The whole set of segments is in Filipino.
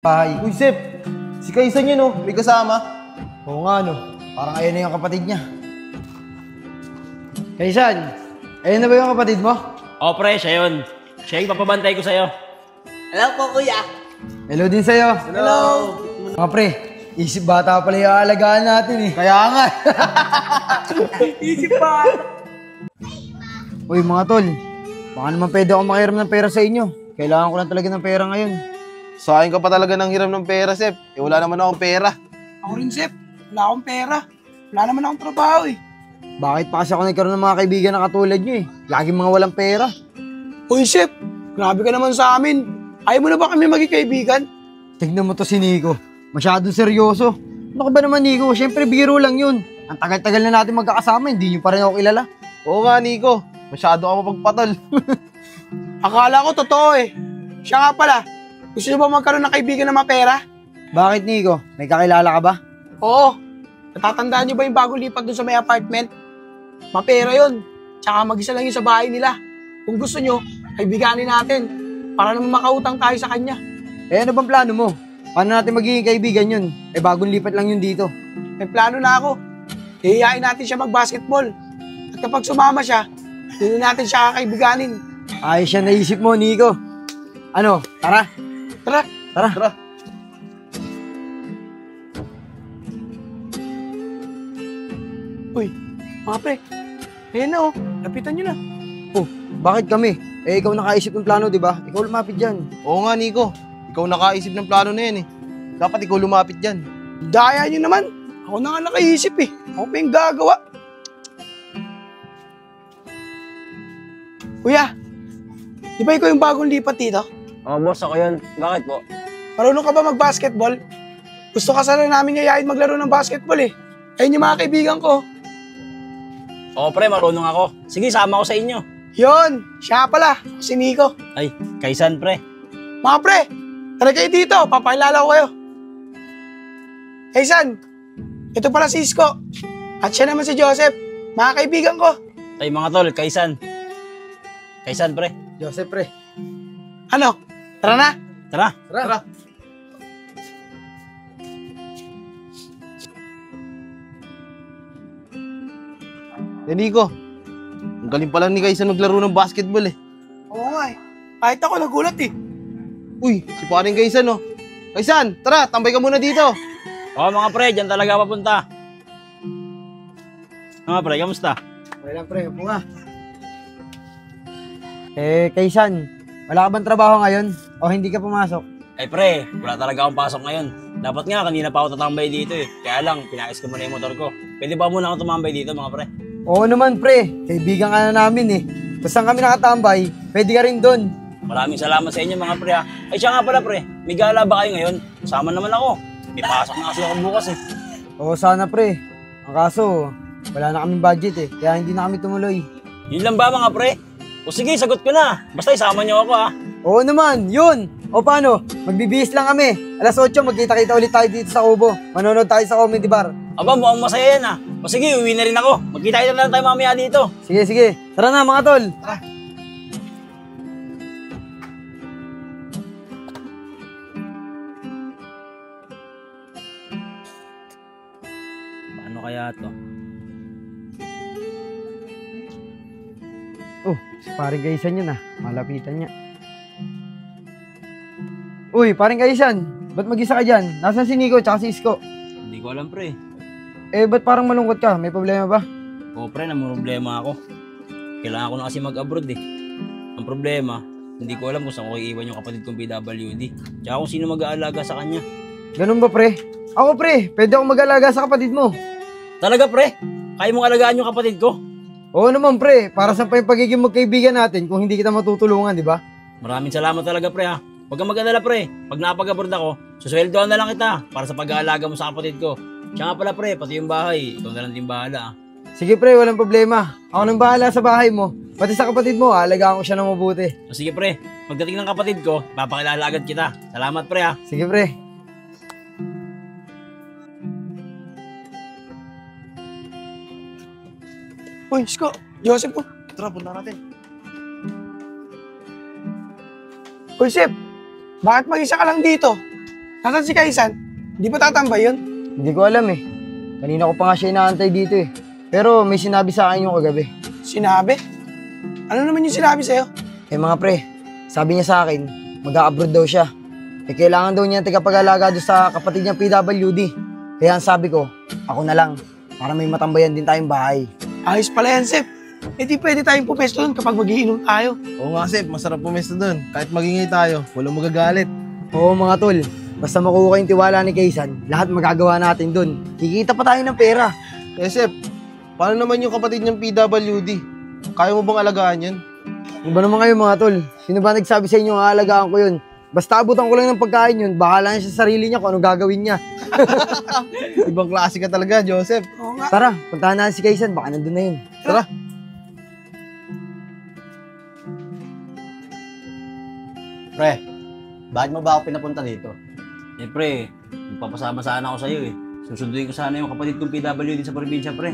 Bahay. Uy, Sep! Si Kaysan yun, oh. May kasama. Oo nga, no. Parang ayun na yung kapatid niya. Kaysan, ayun na ba yung kapatid mo? O pre, siya yun. Siya yung papabantay ko sa'yo. Hello po, kuya. Hello din sa'yo. Hello. Mga pre, isip bata pala yung aalagaan natin eh. Kaya nga. Isip pa. Uy mga tol, baka naman pwede ako makiram ng pera sa inyo. Kailangan ko lang talaga ng pera ngayon. Sayang ka pa talaga ng hiram ng pera, Sep. Eh, wala naman akong pera. Ako rin, Sep. Wala akong pera. Wala naman akong trabaho eh. Bakit pa kasi ako nagkaroon ng mga kaibigan na katulad nyo eh? Laging mga walang pera. Uy, Sep. Grabe ka naman sa amin. Ayaw mo na ba kami maging kaibigan? Tignan mo to si Nico. Masyadong seryoso. Ano ka ba naman Nico? Siyempre biro lang yun. Ang tagal-tagal na natin magkakasama, hindi nyo pa rin ako kilala. Oo nga, Nico. Masyado ka mapagpatol. Akala ko totoo eh. Siya nga pala. Gusto niyo ba magkaroon ng kaibigan na mapera? Bakit Nico? May kakilala ka ba? Oo. Natatandaan niyo ba yung bagong lipat dun sa may apartment? Mapera yun. Tsaka mag-isa lang yun sa bahay nila. Kung gusto niyo, kaibiganin natin. Para naman makautang tayo sa kanya. Eh ano bang plano mo? Paano natin magiging kaibigan yun? Eh bagong lipat lang yun dito. May plano na ako. Hihiyain natin siya mag-basketball. At kapag sumama siya, hindi natin siya kakaibiganin. Ayos siya naisip mo Nico. Ano? Tara. Tara. Tara. Tara. Uy, mga pre. Ayan na oh. Lapitan nyo na. Oh, bakit kami? Eh ikaw nakaisip ng plano, di ba? Ikaw lumapit dyan. Oo nga, Nico. Ikaw nakaisip ng plano na yan, eh. Dapat ikaw lumapit dyan. Daya nyo naman. Ako na nga nakaisip eh. Ako pa yung gagawa. Kuya, di ba ikaw yung bagong lipat dito? Oo, boss, ako yun. Bakit po? Marunong ka ba mag-basketball? Gusto ka sana namin yayain maglaro ng basketball eh. Ayun yung mga kaibigan ko. Oo, pre, marunong ako. Sige, sama ko sa inyo. Yon, siya pala, si Nico. Ay, Kaysan, pre. Mga pre, tara kayo dito, papakilala ko kayo. Hey San, ito pala si Isko. At siya naman si Joseph, mga kaibigan ko. Ay, mga tol, Kaysan. Kaysan, pre. Joseph, pre. Ano, tara na. Tara. Tara. Eh, Nico. Ang galing pa lang ni Kaysan maglaro ng basketball, eh. Oo nga eh, kahit ako nagulat eh. Uy, si paring Kaysan, oh. Kaysan, tara, tambay ka muna dito. Oo, mga pre, dyan talaga papunta. Mga pre, kamusta? Okay lang, pre. Upo nga. Eh, Kaysan, wala ka bang trabaho ngayon? O hindi ka pumasok? Ay, pre, wala talaga akong pasok ngayon. Dapat nga, kanina pa ako tatambay dito eh. Kaya lang, pinakis ko muna yung motor ko. Pwede ba muna akong tumambay dito, mga pre? Oo naman, pre. Kaibigan ka na namin eh. Kung saan kami nakatambay, pwede ka rin doon. Maraming salamat sa inyo, mga pre ha. Ay, siya nga pala, pre. May gala ba kayo ngayon? Sama naman ako. May pasok na kasi ako bukas eh. Oo, sana, pre. Ang kaso, wala na kaming budget eh. Kaya hindi na kami tumuloy. Yun lang ba, mga pre? O sige, sagot ko na. Basta isama niyo ako ha. Oo naman, yun. O paano? Magbibihis lang kami. Alas 8, magkita-kita ulit tayo dito sa Kubo. Manonood tayo sa comedy bar. Aba, mukhang masaya yan ha. O sige, uwi na rin ako. Magkita-kita na lang tayo mamaya dito. Sige, sige. Tara na, mga tol. Tara. Paano kaya to? Oh, si paring Kaysan yun ah. Malapitan niya. Uy, paring Kaysan. Ba't mag-isa ka dyan? Nasaan si Nico tsaka si Isko? Hindi ko alam, pre. Eh, ba't parang malungkot ka? May problema ba? O, pre, namumroblema ako. Kailangan ko na kasi mag-abroad eh. Ang problema, hindi ko alam kung saan ko iiwan yung kapatid kong PWD. Tsaka kung sino mag-aalaga sa kanya. Ganun ba, pre? Ako, pre. Pwede akong mag-alaga sa kapatid mo. Talaga, pre? Kaya mong alagaan yung kapatid ko? Oo naman, pre. Para sa pa yung pagiging magkaibigan natin kung hindi kita matutulungan, di ba? Maraming salamat talaga, pre ha. Huwag kang mag-alala, pre. Pag napag-abroad ako, susweldoan na lang kita para sa pag-aalaga mo sa kapatid ko. Siya nga pala, pre, pati yung bahay. Ikaw na lang din bahala. Sige, pre. Walang problema. Ako nang bahala sa bahay mo. Pati sa kapatid mo, alagaan ko siya ng mabuti. O sige, pre. Pagdating ng kapatid ko, papakilala agad kita. Salamat, pre ha. Sige, pre. Uy, Isko, Joseph po. Tara, punta natin. Uy, Sep, bakit mag-isa ka lang dito? Nasaan si Kaisan? Di ba tatambay yun? Hindi ko alam eh. Kanina ko pa nga siya inaantay dito eh. Pero may sinabi sa akin yung kagabi. Sinabi? Ano naman yung sinabi sa'yo? Eh mga pre, sabi niya sa akin, mag-a-abroad daw siya. Eh kailangan daw niya tagapag-alaga doon sa kapatid niyang PWD. Kaya ang sabi ko, ako na lang. Para may matambayan din tayong bahay. Ayos pala yan, Sep. Eh di pwede tayong pumesto doon kapag magiinom tayo. Oo nga, Sep. Masarap pumesto doon. Kahit magingay tayo, walang magagalit. Oo mga tol, basta makuha yung tiwala ni Kaysan, lahat magagawa natin doon. Kikita pa tayo ng pera. Eh, Sep, paano naman yung kapatid niyang PWD? Kaya mo bang alagaan yan? Ano ba naman kayo mga tol? Sino ba nagsabi sa inyo aalagaan ko yun? Basta abutan ko lang ng pagkain yun, bahala niya sa sarili niya kung ano gagawin niya. Ibang klase ka talaga, Joseph. Oo nga. Tara, puntahan natin si Kaysan, baka nandun na yun. Tara. Pre, bakit mo ba ako pinapunta dito? Eh pre, magpapasama sana ako sa'yo eh. Susunduin ko sana yung kapatid kong PWD sa probinsya pre.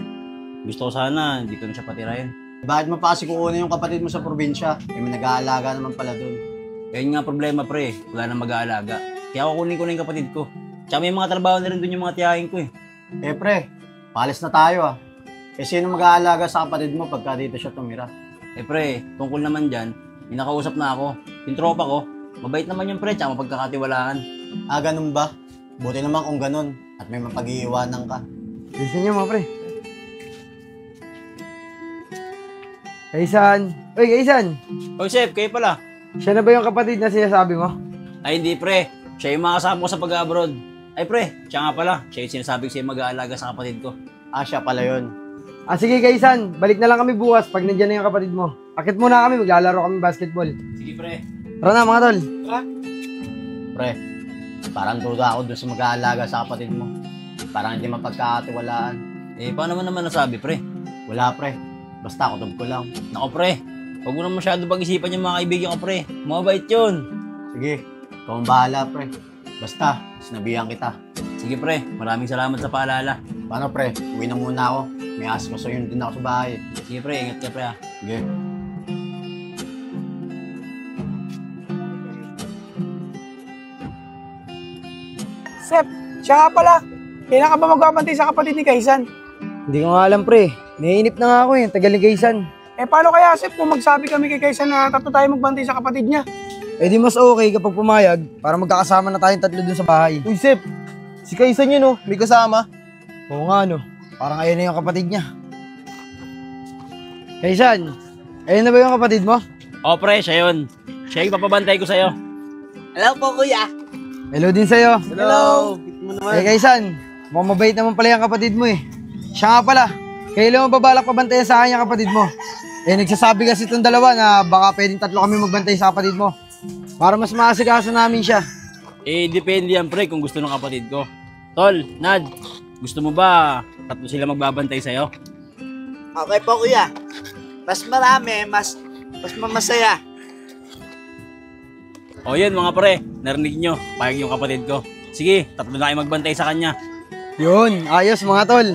Gusto ko sana, dito na siya patirahin. Bakit mo pa kasi kukunin yung kapatid mo sa probinsya? Eh, may nag-aalaga naman pala dun. Kaya nga problema pre, wala nang mag-aalaga. Kaya kukunin ko na yung kapatid ko. Tsaka may mga trabaho na rin dun yung mga tiyahin ko eh. Eh pre, paalis na tayo ah. Eh sino mag-aalaga sa kapatid mo pagka dito siya tumira? Eh pre, tungkol naman dyan, may nakausap na ako. Yung tropa ko, mabait naman yung pre, tsaka mapagkakatiwalaan. Ah, ganun ba? Buti naman kung ganun at may mapag-iiwanan ka. Listen niyo mga pre. Kaysan! Uy, Kaysan! Oh Sep, kayo pala. Siya na ba yung kapatid na sinasabi mo? Ay hindi pre, siya yung mga kasama ko sa pag-abroad. Ay pre, siya nga pala, siya yung sinasabi ko sa'yo mag-aalaga sa kapatid ko. Ah, siya pala yun. Ah sige Kaysan, balik na lang kami bukas pag nandiyan na yung kapatid mo. Akit muna kami, maglalaro kami basketball. Sige pre. Tara na mga tol. Pre, parang duda ako dun sa mag-aalaga sa kapatid mo. Parang hindi mapagkakatiwalaan. Eh paano mo naman nasabi pre? Wala pre, basta kutob ko lang. Nako pre, huwag mo na masyado pag-isipan yung mga kaibigan ko pre. Mabait yun. Sige, ikaw ang bahala pre. Basta, sinabihan kita. Sige pre, maraming salamat sa paalala. Paano pre, uwi na muna ako. May asikasuhin din ako sa bahay. Sige pre, ingat ka pre ah. Sige. Sep, siya nga pala. Kailan ka ba magbabantay sa kapatid ni Kaisan? Hindi ko nga alam pre. Naiinip na nga ako eh, tagal ni Kaysan. Eh paano kaya, Sep, kung magsabi kami kay Kaisan na tatlo tayo magbantay sa kapatid niya? Eh di mas okay kapag pumayag para magkakasama na tayong tatlo dun sa bahay. Uy, Sep. Si Kaysan yun, oh. May kasama. Oo nga no, parang ayun na yung kapatid niya. Kaysan, ayun na ba yung kapatid mo? Oh pre, siya yun. Siya yung papabantay ko sa'yo. Hello po, kuya. Hello din sa'yo. Hello. Kit mo naman. Eh Kaysan, mukhang mabait naman pala yung kapatid mo eh. Siya nga pala, kailan mo babalak pabantayan sa akin yung kapatid mo? Eh nagsasabi kasi itong dalawa na baka pwedeng tatlo kami magbantay sa kapatid mo. Para mas maasikaso namin siya. Eh, depende yan pre kung gusto ng kapatid ko. Tol, Nad, gusto mo ba tatlo sila magbabantay sa'yo? Okay po, kuya. Mas marami, mas mamasaya. O yun mga pre, narinig nyo, payag yung kapatid ko. Sige, tatlo na kayo magbantay sa kanya. Yun, ayos mga tol.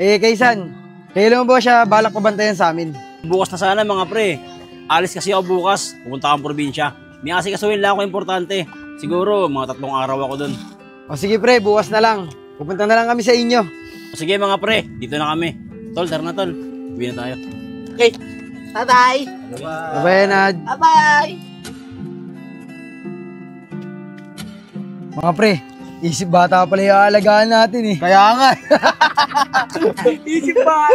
Eh Kaysan, kailan mo ba siya balak pabantayan sa amin? Bukas na sana mga pre. Alis kasi ako bukas, pupunta akong probinsya. May asikasuhin lang ako importante. Siguro, mga 3 araw ako dun. O sige pre, bukas na lang. Pupunta na lang kami sa inyo. O sige mga pre, dito na kami. Tol, tara na tol. Uwi na tayo. Okay. Bye-bye. Bye-bye Nad. Bye-bye. Mga pre, isip bata pala yung aalagaan natin eh. Kaya nga. Isip ba?